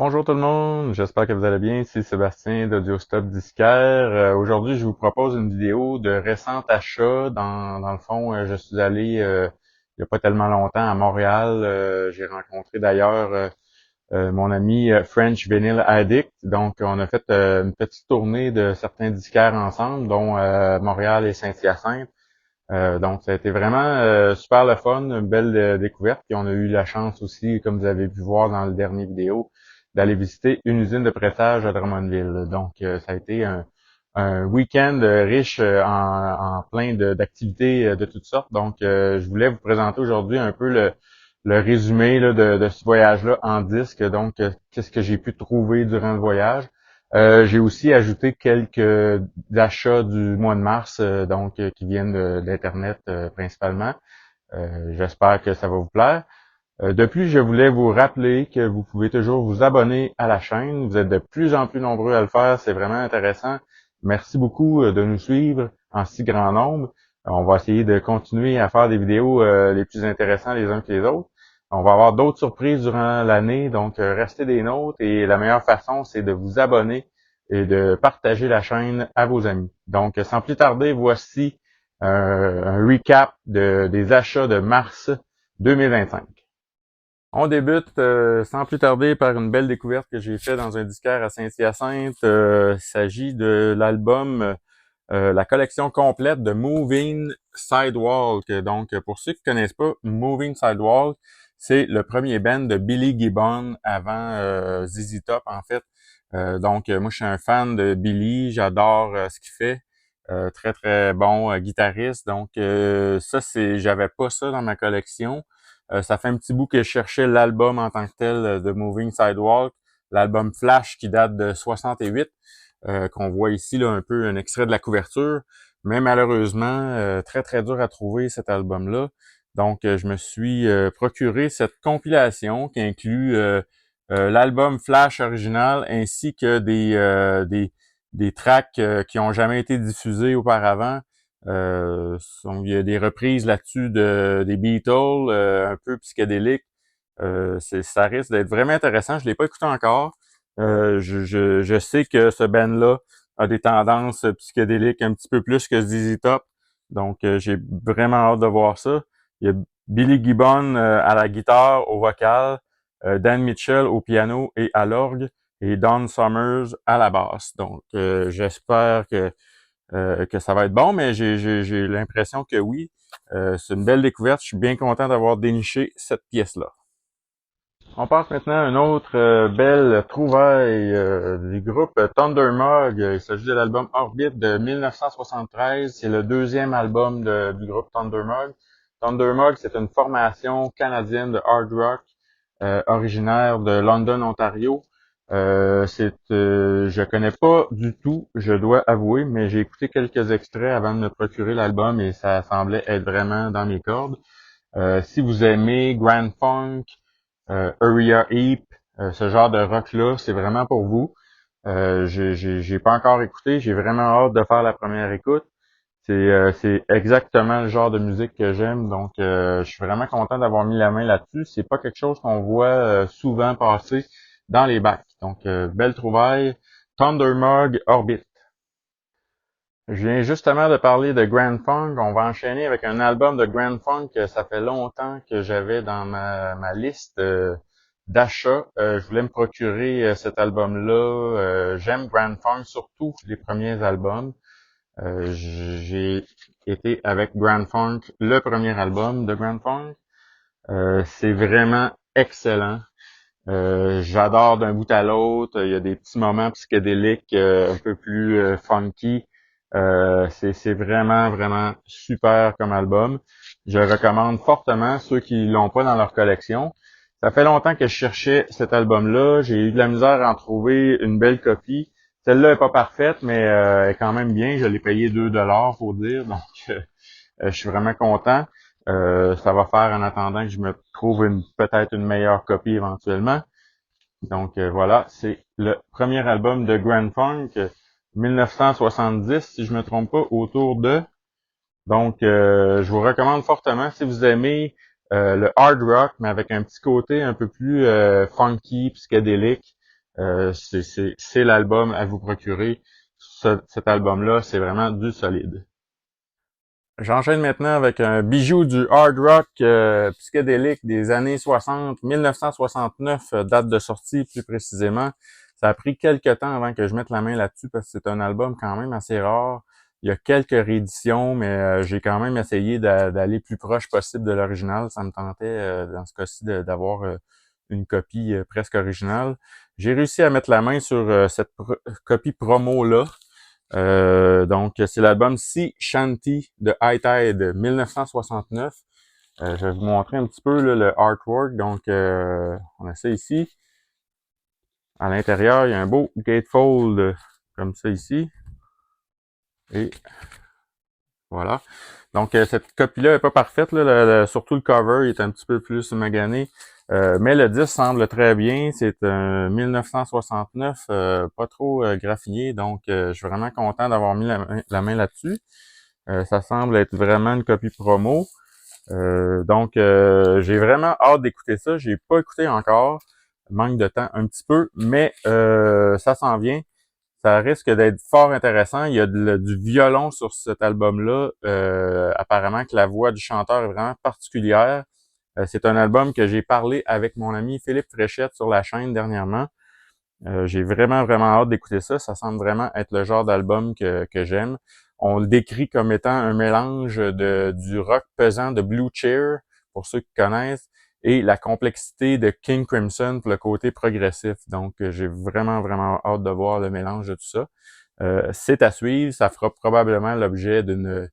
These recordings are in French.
Bonjour tout le monde, j'espère que vous allez bien. Ici Sébastien d'AudioStop Disquaire. Aujourd'hui, je vous propose une vidéo de récent achat. Dans le fond, je suis allé il n'y a pas tellement longtemps à Montréal. J'ai rencontré d'ailleurs mon ami French Vinyl Addict. Donc, on a fait une petite tournée de certains disquaires ensemble, dont Montréal et Saint-Hyacinthe. Donc, ça a été vraiment super le fun, une belle découverte. Puis on a eu la chance aussi, comme vous avez pu voir dans le dernier vidéo, d'aller visiter une usine de pressage à Drummondville. Donc, ça a été un week-end riche en plein d'activités de toutes sortes. Donc, je voulais vous présenter aujourd'hui un peu le résumé là, de ce voyage-là en disque. Donc, qu'est-ce que j'ai pu trouver durant le voyage. J'ai aussi ajouté quelques achats du mois de mars, qui viennent d'Internet principalement. J'espère que ça va vous plaire. De plus, je voulais vous rappeler que vous pouvez toujours vous abonner à la chaîne. Vous êtes de plus en plus nombreux à le faire. C'est vraiment intéressant. Merci beaucoup de nous suivre en si grand nombre. On va essayer de continuer à faire des vidéos les plus intéressants les uns que les autres. On va avoir d'autres surprises durant l'année, donc restez des nôtres. Et la meilleure façon, c'est de vous abonner et de partager la chaîne à vos amis. Donc, sans plus tarder, voici un recap des achats de mars 2025. On débute sans plus tarder par une belle découverte que j'ai faite dans un disquaire à Saint-Hyacinthe. Il s'agit de l'album, la collection complète de Moving Sidewalk. Donc, pour ceux qui ne connaissent pas, Moving Sidewalk, c'est le premier band de Billy Gibbon avant ZZ Top, en fait. Moi, je suis un fan de Billy. J'adore ce qu'il fait. Très, très bon guitariste. Donc, j'avais pas ça dans ma collection. Ça fait un petit bout que je cherchais l'album en tant que tel de Moving Sidewalk, l'album Flash qui date de 68, qu'on voit ici là un peu un extrait de la couverture, mais malheureusement très très dur à trouver cet album-là. Donc je me suis procuré cette compilation qui inclut l'album Flash original ainsi que des tracks qui ont jamais été diffusés auparavant. Il y a des reprises là-dessus des Beatles, un peu psychédéliques. Ça risque d'être vraiment intéressant. Je l'ai pas écouté encore. Je sais que ce band-là a des tendances psychédéliques un petit peu plus que ZZ Top. Donc, j'ai vraiment hâte de voir ça. Il y a Billy Gibbon à la guitare, au vocal, Dan Mitchell au piano et à l'orgue, et Don Summers à la basse. Donc, j'espère que ça va être bon, mais j'ai l'impression que oui. C'est une belle découverte. Je suis bien content d'avoir déniché cette pièce-là. On passe maintenant à une autre belle trouvaille du groupe Thunder Mug. Il s'agit de l'album Orbit de 1973. C'est le deuxième album du groupe Thunder Mug. Thunder Mug, c'est une formation canadienne de hard rock originaire de London, Ontario. Je connais pas du tout, je dois avouer, mais j'ai écouté quelques extraits avant de me procurer l'album et ça semblait être vraiment dans mes cordes. Si vous aimez Grand Funk, Uriah Heep, ce genre de rock-là, c'est vraiment pour vous. J'ai pas encore écouté, j'ai vraiment hâte de faire la première écoute. C'est exactement le genre de musique que j'aime, donc je suis vraiment content d'avoir mis la main là-dessus. C'est pas quelque chose qu'on voit souvent passer dans les bacs. Donc, belle trouvaille. Thunder Mug Orbit. Je viens justement de parler de Grand Funk. On va enchaîner avec un album de Grand Funk que ça fait longtemps que j'avais dans ma liste d'achat. Je voulais me procurer cet album-là. J'aime Grand Funk, surtout les premiers albums. J'ai été avec Grand Funk, le premier album de Grand Funk. C'est vraiment excellent. J'adore d'un bout à l'autre. Il y a des petits moments psychédéliques un peu plus funky. C'est vraiment, vraiment super comme album. Je le recommande fortement ceux qui l'ont pas dans leur collection. Ça fait longtemps que je cherchais cet album-là. J'ai eu de la misère à en trouver une belle copie. Celle-là est pas parfaite, mais elle est quand même bien. Je l'ai payé 2 $, faut dire. Donc, je suis vraiment content. Ça va faire en attendant que je me trouve peut-être une meilleure copie éventuellement. Donc voilà, c'est le premier album de Grand Funk, 1970, si je me trompe pas, autour de. Donc je vous recommande fortement si vous aimez le hard rock, mais avec un petit côté un peu plus funky, psychédélique. C'est l'album à vous procurer. Cet album-là, c'est vraiment du solide. J'enchaîne maintenant avec un bijou du hard rock psychédélique des années 60, 1969, date de sortie plus précisément. Ça a pris quelques temps avant que je mette la main là-dessus parce que c'est un album quand même assez rare. Il y a quelques rééditions, mais j'ai quand même essayé d'aller plus proche possible de l'original. Ça me tentait dans ce cas-ci d'avoir une copie presque originale. J'ai réussi à mettre la main sur cette copie promo-là. Donc, c'est l'album Sea Shanty de High Tide 1969. Je vais vous montrer un petit peu là, le artwork. Donc, on a ça ici. À l'intérieur, il y a un beau gatefold comme ça ici. Et voilà. Donc, cette copie-là est pas parfaite. Là, surtout le cover, il est un petit peu plus magané. Mais le disque semble très bien. C'est un 1969, pas trop graffiné. Donc, je suis vraiment content d'avoir mis la main là-dessus. Ça semble être vraiment une copie promo. Donc, j'ai vraiment hâte d'écouter ça. J'ai pas écouté encore. Manque de temps un petit peu, mais ça s'en vient. Ça risque d'être fort intéressant. Il y a du violon sur cet album-là. Apparemment que la voix du chanteur est vraiment particulière. C'est un album que j'ai parlé avec mon ami Philippe Fréchette sur la chaîne dernièrement. J'ai vraiment, vraiment hâte d'écouter ça. Ça semble vraiment être le genre d'album que j'aime. On le décrit comme étant un mélange du rock pesant de Blue Cheer, pour ceux qui connaissent, et la complexité de King Crimson pour le côté progressif. Donc, j'ai vraiment, vraiment hâte de voir le mélange de tout ça. C'est à suivre. Ça fera probablement l'objet d'une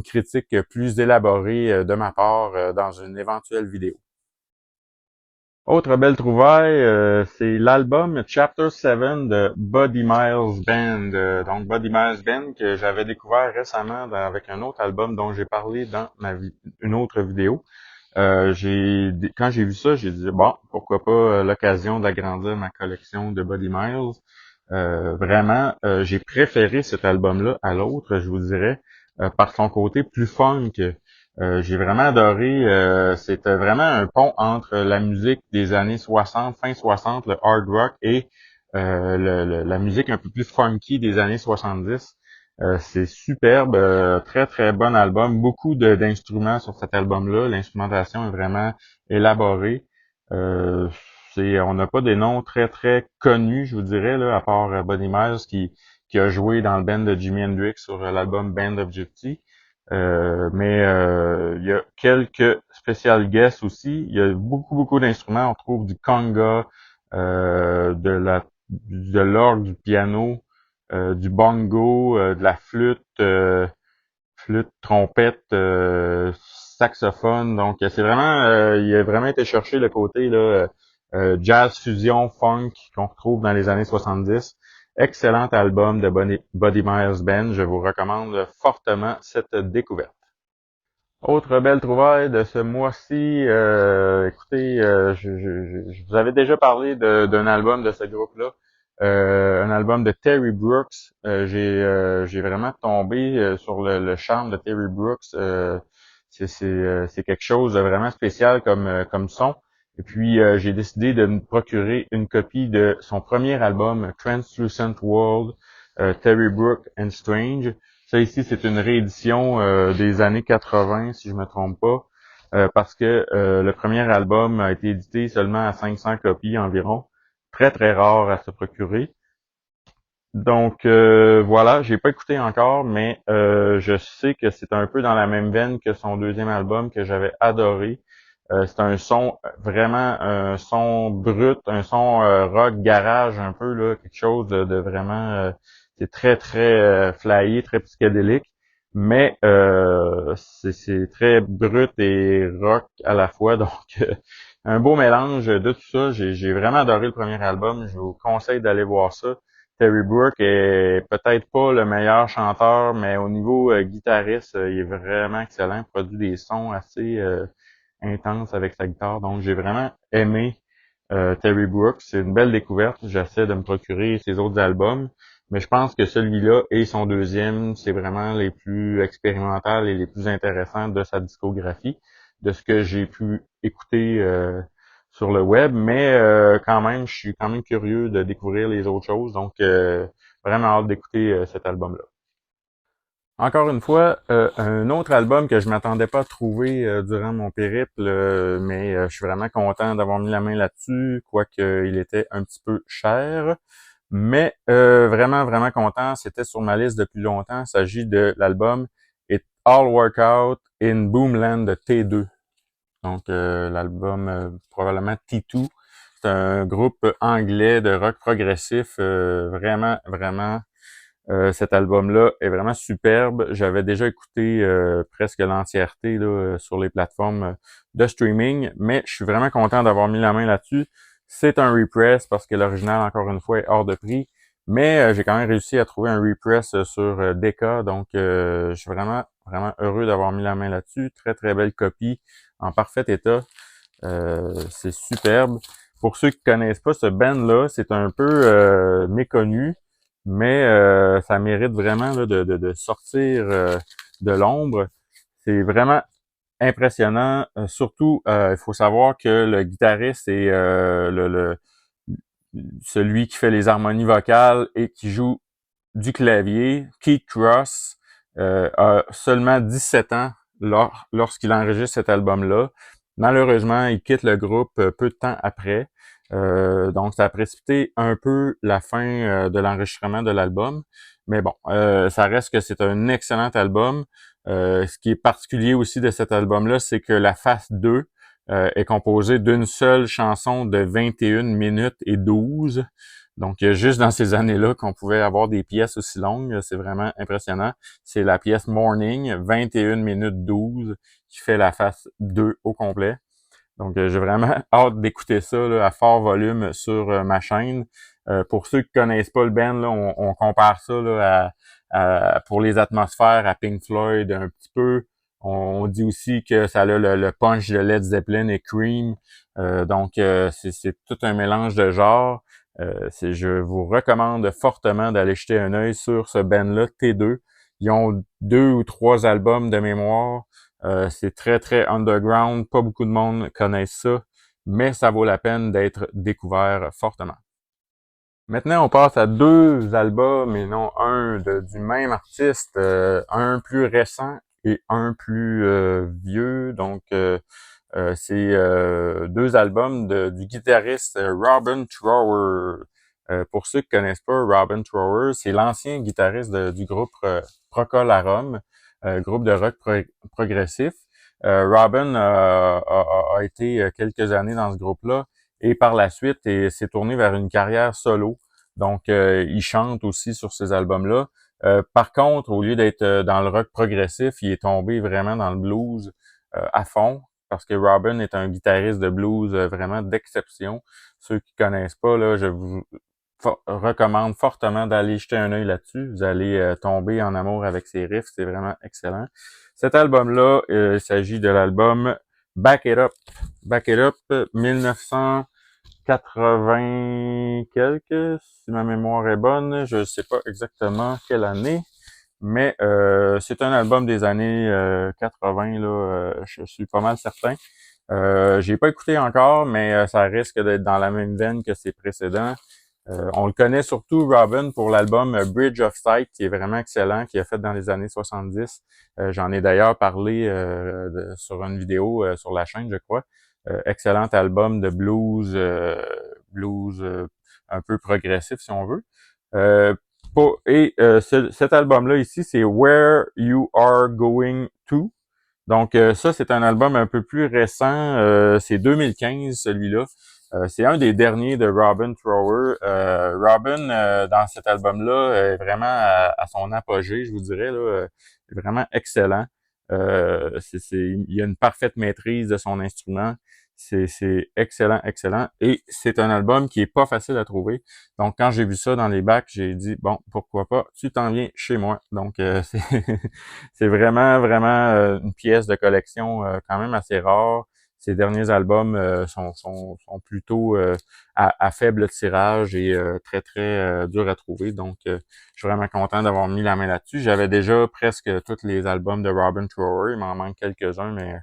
critique plus élaborée de ma part dans une éventuelle vidéo. Autre belle trouvaille, c'est l'album Chapter 7 de Buddy Miles Band. Donc Buddy Miles Band que j'avais découvert récemment avec un autre album dont j'ai parlé dans une autre vidéo. Quand j'ai vu ça, j'ai dit bon, pourquoi pas l'occasion d'agrandir ma collection de Buddy Miles. Vraiment, j'ai préféré cet album-là à l'autre, je vous dirais, par son côté plus funk. J'ai vraiment adoré. C'était vraiment un pont entre la musique des années 60, fin 60, le hard rock, et la musique un peu plus funky des années 70. C'est superbe, très très bon album. Beaucoup d'instruments sur cet album-là. L'instrumentation est vraiment élaborée. Euh, on n'a pas des noms très très connus, je vous dirais, là, à part Buddy Miles qui a joué dans le band de Jimi Hendrix sur l'album Band of Gypsy. Mais il y a quelques special guests aussi. Il y a beaucoup, beaucoup d'instruments. On trouve du conga, de l'orgue, du piano, du bongo, de la flûte, trompette, saxophone. Donc, c'est vraiment, il a vraiment été chercher le côté là, jazz fusion, funk qu'on retrouve dans les années 70. Excellent album de Buddy Miles Band. Je vous recommande fortement cette découverte. Autre belle trouvaille de ce mois-ci, écoutez, je vous avais déjà parlé d'un album de ce groupe-là, un album de Terry Brooks. J'ai vraiment tombé sur le charme de Terry Brooks. C'est quelque chose de vraiment spécial comme son. Et puis j'ai décidé de me procurer une copie de son premier album, Translucent World, Terry Brooks and Strange. Ça ici, c'est une réédition des années 80, si je me trompe pas, parce que le premier album a été édité seulement à 500 copies environ. Très, très rare à se procurer. Donc voilà, j'ai pas écouté encore, mais je sais que c'est un peu dans la même veine que son deuxième album que j'avais adoré. C'est un son vraiment un son brut, un son rock garage un peu là, quelque chose de vraiment c'est très très flyé, très psychédélique, mais c'est très brut et rock à la fois, donc un beau mélange de tout ça. J'ai vraiment adoré le premier album. Je vous conseille d'aller voir ça. Terry Brooks est peut-être pas le meilleur chanteur, mais au niveau guitariste, il est vraiment excellent. Il produit des sons assez intenses avec sa guitare. Donc, j'ai vraiment aimé Terry Brooks. C'est une belle découverte. J'essaie de me procurer ses autres albums. Mais je pense que celui-là et son deuxième, c'est vraiment les plus expérimentales et les plus intéressants de sa discographie, de ce que j'ai pu écouter sur le web, mais quand même, je suis quand même curieux de découvrir les autres choses, donc vraiment hâte d'écouter cet album-là. Encore une fois, un autre album que je m'attendais pas à trouver durant mon périple, mais je suis vraiment content d'avoir mis la main là-dessus, quoique il était un petit peu cher. Mais vraiment, vraiment content. C'était sur ma liste depuis longtemps. Il s'agit de l'album It All Work Out in Boomland de T2. Donc l'album probablement T2. C'est un groupe anglais de rock progressif. Vraiment, vraiment cet album-là est vraiment superbe. J'avais déjà écouté presque l'entièreté là, sur les plateformes de streaming, mais je suis vraiment content d'avoir mis la main là-dessus. C'est un repress parce que l'original, encore une fois, est hors de prix, mais j'ai quand même réussi à trouver un repress sur Decca, donc je suis vraiment, vraiment heureux d'avoir mis la main là-dessus. Très, très belle copie, en parfait état. C'est superbe. Pour ceux qui connaissent pas ce band-là, c'est un peu méconnu, mais ça mérite vraiment là, de sortir de l'ombre. C'est vraiment impressionnant. Surtout, il faut savoir que le guitariste est celui qui fait les harmonies vocales et qui joue du clavier. Keith Cross a seulement 17 ans lorsqu'il enregistre cet album-là. Malheureusement, il quitte le groupe peu de temps après. Donc, ça a précipité un peu la fin de l'enregistrement de l'album. Mais bon, ça reste que c'est un excellent album. Ce qui est particulier aussi de cet album-là, c'est que la face 2 est composée d'une seule chanson de 21 minutes et 12. Donc, juste dans ces années-là qu'on pouvait avoir des pièces aussi longues, c'est vraiment impressionnant. C'est la pièce Morning, 21 minutes 12, qui fait la face 2 au complet. Donc, j'ai vraiment hâte d'écouter ça là, à fort volume sur ma chaîne. Pour ceux qui connaissent pas le band, là, on compare ça là, pour les atmosphères à Pink Floyd un petit peu. On dit aussi que ça a le punch de Led Zeppelin et Cream. Donc, c'est tout un mélange de genres. Je vous recommande fortement d'aller jeter un œil sur ce band-là, T2. Ils ont 2 ou 3 albums de mémoire. C'est très, très underground. Pas beaucoup de monde connaissent ça, mais ça vaut la peine d'être découvert fortement. Maintenant, on passe à 2 albums et non un du même artiste, un plus récent et un plus vieux. Donc, c'est 2 albums du guitariste Robin Trower. Pour ceux qui connaissent pas Robin Trower, c'est l'ancien guitariste du groupe Procol Harum, groupe de rock progressif. Robin a été quelques années dans ce groupe-là et par la suite s'est tourné vers une carrière solo. Donc, il chante aussi sur ces albums-là. Par contre, au lieu d'être dans le rock progressif, il est tombé vraiment dans le blues à fond parce que Robin est un guitariste de blues vraiment d'exception. Ceux qui connaissent pas, là, je vous recommande fortement d'aller jeter un œil là-dessus. Vous allez tomber en amour avec ses riffs, c'est vraiment excellent. Cet album-là, il s'agit de l'album Back It Up. Back It Up, 1980 quelques, si ma mémoire est bonne. Je ne sais pas exactement quelle année. Mais c'est un album des années 80, là, je suis pas mal certain. J'ai pas écouté encore, mais ça risque d'être dans la même veine que ses précédents. On le connaît surtout, Robin, pour l'album Bridge of Sight, qui est vraiment excellent, qui a fait dans les années 70. J'en ai d'ailleurs parlé sur une vidéo sur la chaîne, je crois. Excellent album de blues, un peu progressif, si on veut. Cet album-là ici, c'est Where You Are Going To. Donc ça, c'est un album un peu plus récent. C'est 2015, celui-là. C'est un des derniers de Robin Trower. Robin, dans cet album-là, est vraiment à son apogée, je vous dirais. Là, vraiment excellent. Il y a une parfaite maîtrise de son instrument. C'est excellent, excellent. Et c'est un album qui est pas facile à trouver. Donc, quand j'ai vu ça dans les bacs, j'ai dit, bon, pourquoi pas, tu t'en viens chez moi. Donc, c'est vraiment, vraiment une pièce de collection quand même assez rare. ses derniers albums sont plutôt à faible tirage et très, très durs à trouver. Donc, je suis vraiment content d'avoir mis la main là-dessus. J'avais déjà presque tous les albums de Robin Trower. Il m'en manque quelques-uns, mais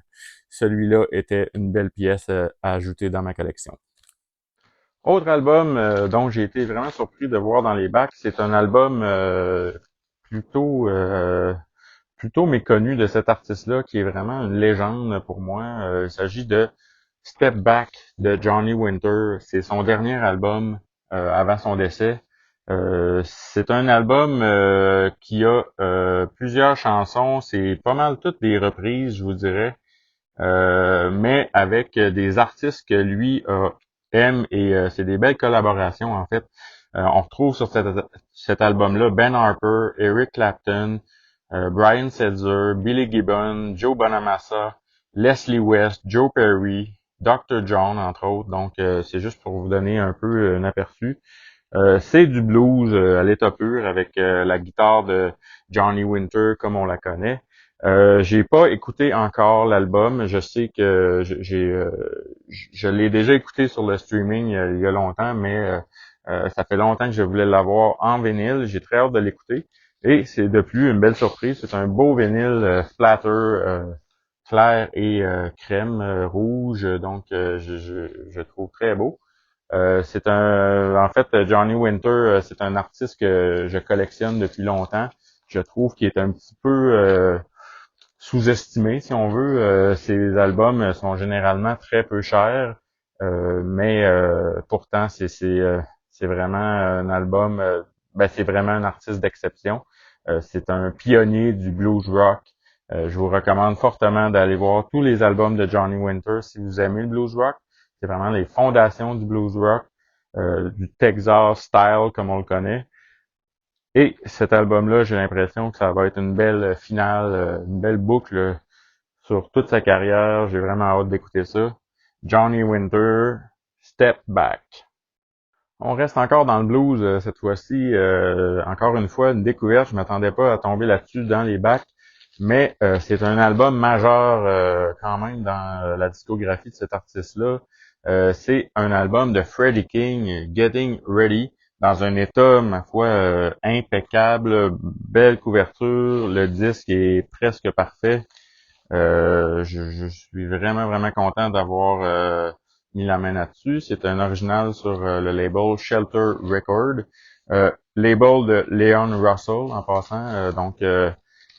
celui-là était une belle pièce à ajouter dans ma collection. Autre album dont j'ai été vraiment surpris de voir dans les bacs, c'est un album plutôt plutôt méconnu de cet artiste-là, qui est vraiment une légende pour moi. Il s'agit de Step Back de Johnny Winter. C'est son dernier album avant son décès. C'est un album qui a plusieurs chansons. C'est pas mal toutes des reprises, je vous dirais. Mais avec des artistes que lui aime et c'est des belles collaborations en fait. On retrouve sur cet album-là Ben Harper, Eric Clapton, Brian Setzer, Billy Gibbon, Joe Bonamassa, Leslie West, Joe Perry, Dr. John entre autres. Donc c'est juste pour vous donner un peu un aperçu. C'est du blues à l'état pur avec la guitare de Johnny Winter comme on la connaît. J'ai pas écouté encore l'album. Je sais que je l'ai déjà écouté sur le streaming il y a longtemps, mais ça fait longtemps que je voulais l'avoir en vinyle. J'ai très hâte de l'écouter. Et c'est de plus une belle surprise. C'est un beau vinyle splatter clair et crème rouge. Donc je trouve très beau. En fait, Johnny Winter, c'est un artiste que je collectionne depuis longtemps. Je trouve qu'il est un petit peu sous-estimé, si on veut. Ses albums sont généralement très peu chers, mais pourtant c'est vraiment un album. C'est vraiment un artiste d'exception. C'est un pionnier du blues rock. Je vous recommande fortement d'aller voir tous les albums de Johnny Winter si vous aimez le blues rock. C'est vraiment les fondations du blues rock, du Texas style comme on le connaît. Et cet album-là, j'ai l'impression que ça va être une belle finale, une belle boucle sur toute sa carrière. J'ai vraiment hâte d'écouter ça. Johnny Winter, Step Back. On reste encore dans le blues cette fois-ci. Encore une fois, une découverte. Je m'attendais pas à tomber là-dessus dans les bacs. Mais c'est un album majeur quand même dans la discographie de cet artiste-là. C'est un album de Freddie King, Getting Ready, dans un état, ma foi, impeccable, belle couverture. Le disque est presque parfait. Je suis vraiment, vraiment content d'avoir mis la main là-dessus. C'est un original sur le label Shelter Record, label de Leon Russell en passant.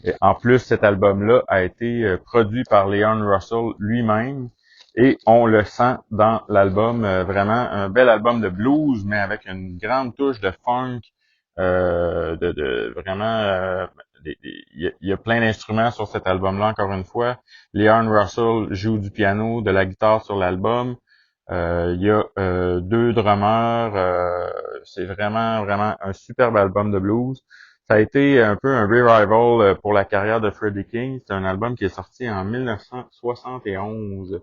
Et en plus, cet album-là a été produit par Leon Russell lui-même et on le sent dans l'album. Vraiment un bel album de blues, mais avec une grande touche de funk, vraiment il y a plein d'instruments sur cet album-là, encore une fois. Leon Russell joue du piano, de la guitare sur l'album. Il y a deux drummers. C'est vraiment, vraiment un superbe album de blues. Ça a été un peu un revival pour la carrière de Freddie King. C'est un album qui est sorti en 1971.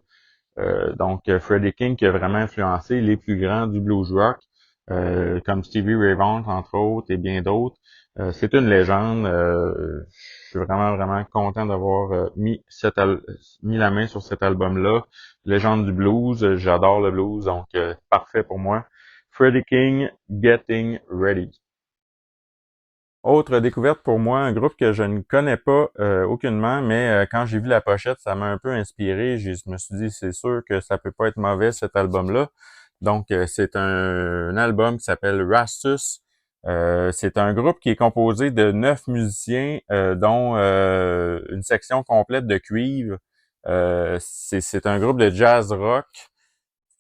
Freddie King qui a vraiment influencé les plus grands du blues rock, comme Stevie Ray Vaughan, entre autres, et bien d'autres. C'est une légende. Je suis vraiment, vraiment content d'avoir mis la main sur cet album-là. Légende du blues, j'adore le blues, donc parfait pour moi. Freddie King, Getting Ready. Autre découverte pour moi, un groupe que je ne connais pas aucunement, mais quand j'ai vu la pochette, ça m'a un peu inspiré. Je me suis dit, c'est sûr que ça peut pas être mauvais cet album-là. Donc, c'est un album qui s'appelle Rastus. C'est un groupe qui est composé de 9 musiciens, dont une section complète de cuivre. C'est un groupe de jazz rock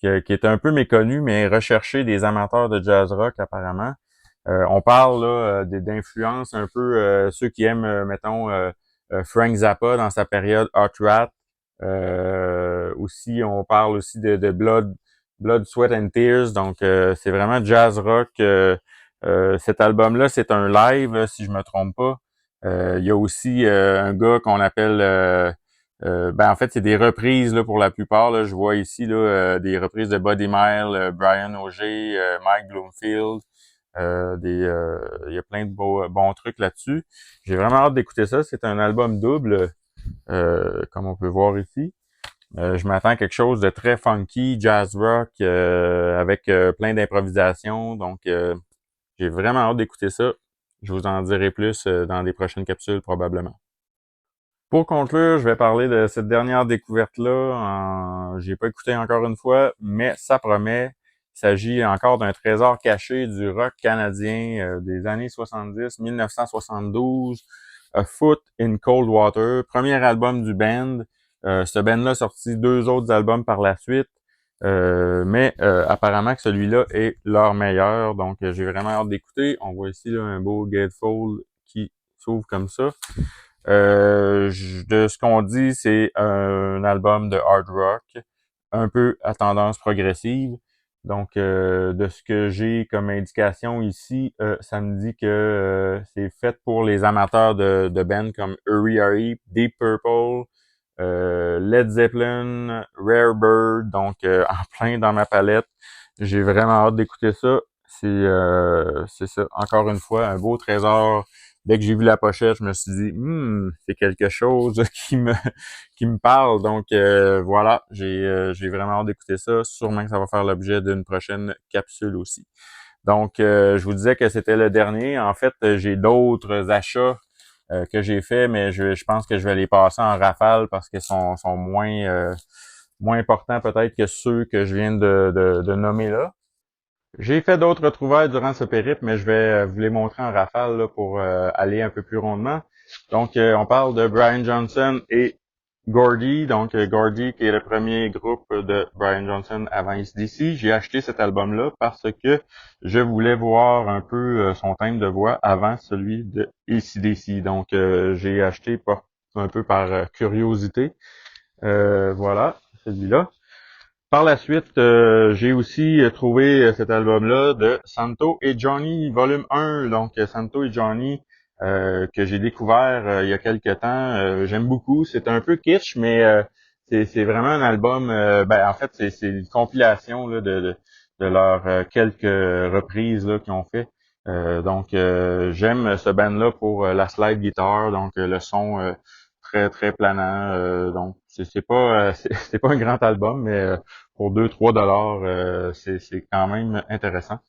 qui est un peu méconnu, mais recherché des amateurs de jazz rock apparemment. On parle là d'influence un peu ceux qui aiment, mettons, Frank Zappa dans sa période Hot Rat. Aussi, on parle aussi de Blood, Sweat and Tears. Donc, c'est vraiment jazz rock. Cet album-là, c'est un live, si je me trompe pas. Il y a aussi un gars qu'on appelle en fait, c'est des reprises là, pour la plupart. Là, je vois ici là, des reprises de Buddy Mile, Brian Auger, Mike Bloomfield. Il y a plein de bons trucs là-dessus. J'ai vraiment hâte d'écouter ça. C'est un album double, comme on peut voir ici. Je m'attends à quelque chose de très funky, jazz rock, avec plein d'improvisation. Donc, j'ai vraiment hâte d'écouter ça. Je vous en dirai plus dans des prochaines capsules probablement. Pour conclure, je vais parler de cette dernière découverte-là. J'ai pas écouté encore une fois, mais ça promet. Il s'agit encore d'un trésor caché du rock canadien des années 70, 1972, A Foot in Cold Water, premier album du band. Ce band-là a sorti 2 autres albums par la suite, mais apparemment que celui-là est leur meilleur, donc j'ai vraiment hâte d'écouter. On voit ici là, un beau gatefold qui s'ouvre comme ça. De ce qu'on dit, c'est un album de hard rock, un peu à tendance progressive. Donc, de ce que j'ai comme indication ici, ça me dit que c'est fait pour les amateurs de bands comme Uri Ari, Deep Purple, Led Zeppelin, Rare Bird, donc en plein dans ma palette. J'ai vraiment hâte d'écouter ça. C'est ça, encore une fois, un beau trésor. Dès que j'ai vu la pochette, je me suis dit, c'est quelque chose qui me parle. Donc voilà, j'ai vraiment hâte d'écouter ça. Sûrement que ça va faire l'objet d'une prochaine capsule aussi. Donc, je vous disais que c'était le dernier. En fait, j'ai d'autres achats que j'ai fait, mais je pense que je vais les passer en rafale parce qu'ils sont moins importants peut-être que ceux que je viens de nommer là. J'ai fait d'autres trouvailles durant ce périple, mais je vais vous les montrer en rafale là, pour aller un peu plus rondement. Donc, on parle de Brian Johnson et Gordy. Donc, Gordy qui est le premier groupe de Brian Johnson avant AC/DC. J'ai acheté cet album-là parce que je voulais voir un peu son thème de voix avant celui de AC/DC. Donc, j'ai acheté un peu par curiosité. Voilà, celui-là. Par la suite, j'ai aussi trouvé cet album-là de Santo et Johnny, volume 1. Donc, Santo et Johnny, que j'ai découvert il y a quelques temps. J'aime beaucoup. C'est un peu kitsch, mais c'est vraiment un album. En fait, c'est une compilation là, de leurs quelques reprises là, qu'ils ont fait. Donc, j'aime ce band-là pour la slide guitar, donc le son très très planant. Donc, c'est pas c'est pas un grand album, mais pour 2-3 dollars, c'est quand même intéressant.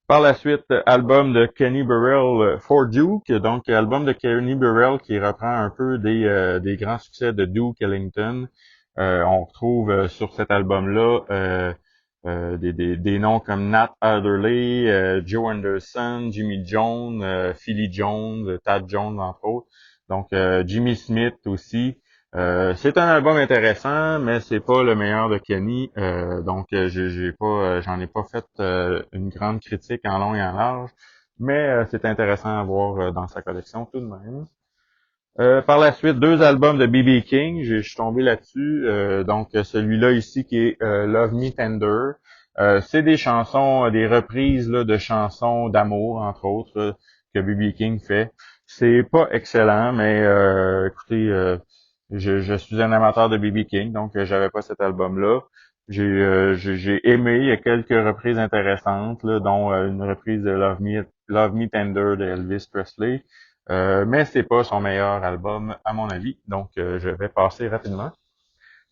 Par la suite, album de Kenny Burrell, For Duke, donc album de Kenny Burrell qui reprend un peu des grands succès de Duke Ellington. On retrouve sur cet album-là des noms comme Nat Adderley, Joe Anderson, Jimmy Jones, Philly Jones, Tad Jones entre autres. Donc Jimmy Smith aussi. C'est un album intéressant, mais c'est pas le meilleur de Kenny. Donc, j'en ai pas fait une grande critique en long et en large, mais c'est intéressant à voir dans sa collection tout de même. Par la suite, 2 albums de B.B. King, je suis tombé là-dessus. Donc, celui-là ici qui est Love Me Tender. C'est des chansons, des reprises là, de chansons d'amour, entre autres, que B.B. King fait. C'est pas excellent, mais écoutez, je suis un amateur de B.B. King, donc j'avais pas cet album-là. J'ai aimé, il y a quelques reprises intéressantes, là, dont une reprise de Love Me Tender de Elvis Presley. Mais c'est pas son meilleur album, à mon avis, donc je vais passer rapidement.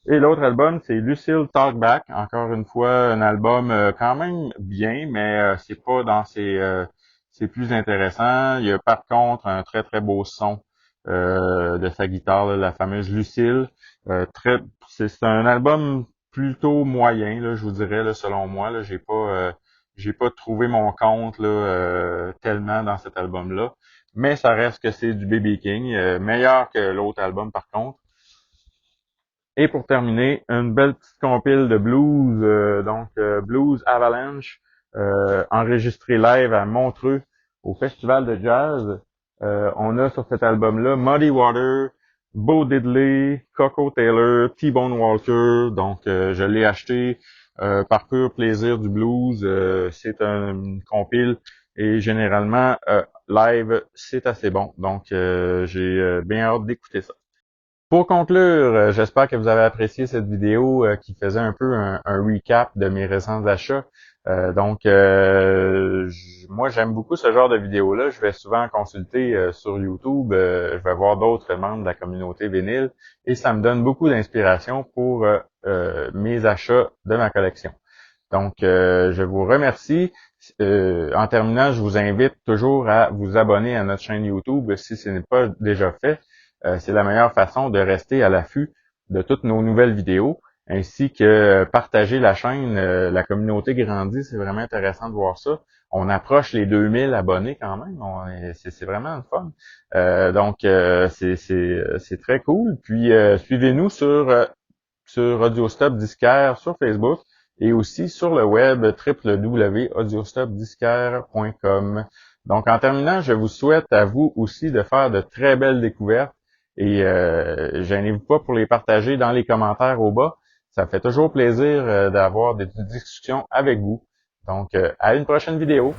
Et l'autre album, c'est Lucille Talkback. Encore une fois, un album quand même bien, mais c'est pas dans ses plus intéressants. Il y a par contre un très très beau son de sa guitare, là, la fameuse Lucille. C'est un album plutôt moyen, là, je vous dirais, là, selon moi. Là, j'ai pas trouvé mon compte là, tellement dans cet album-là. Mais ça reste que c'est du B.B. King, meilleur que l'autre album par contre. Et pour terminer, une belle petite compile de blues, Blues Avalanche, enregistré live à Montreux au Festival de Jazz. On a sur cet album-là Muddy Water, Bo Diddley, Coco Taylor, T-Bone Walker. Donc, je l'ai acheté par pur plaisir du blues. C'est une compile et généralement, live, c'est assez bon. Donc, j'ai bien hâte d'écouter ça. Pour conclure, j'espère que vous avez apprécié cette vidéo qui faisait un peu un recap de mes récents achats. Moi, j'aime beaucoup ce genre de vidéos-là. Je vais souvent consulter sur YouTube. Je vais voir d'autres membres de la communauté vinyle et ça me donne beaucoup d'inspiration pour mes achats de ma collection. Donc, je vous remercie. En terminant, je vous invite toujours à vous abonner à notre chaîne YouTube si ce n'est pas déjà fait. C'est la meilleure façon de rester à l'affût de toutes nos nouvelles vidéos, ainsi que partager la chaîne. La communauté grandit, c'est vraiment intéressant de voir ça. On approche les 2000 abonnés quand même. C'est vraiment le fun. C'est très cool. Puis, suivez-nous sur AudioStop Disquaire sur Facebook et aussi sur le web www.audiostopdisquaire.com. Donc, en terminant, je vous souhaite à vous aussi de faire de très belles découvertes et gênez-vous pas pour les partager dans les commentaires au bas. Ça fait toujours plaisir d'avoir des discussions avec vous. Donc, à une prochaine vidéo.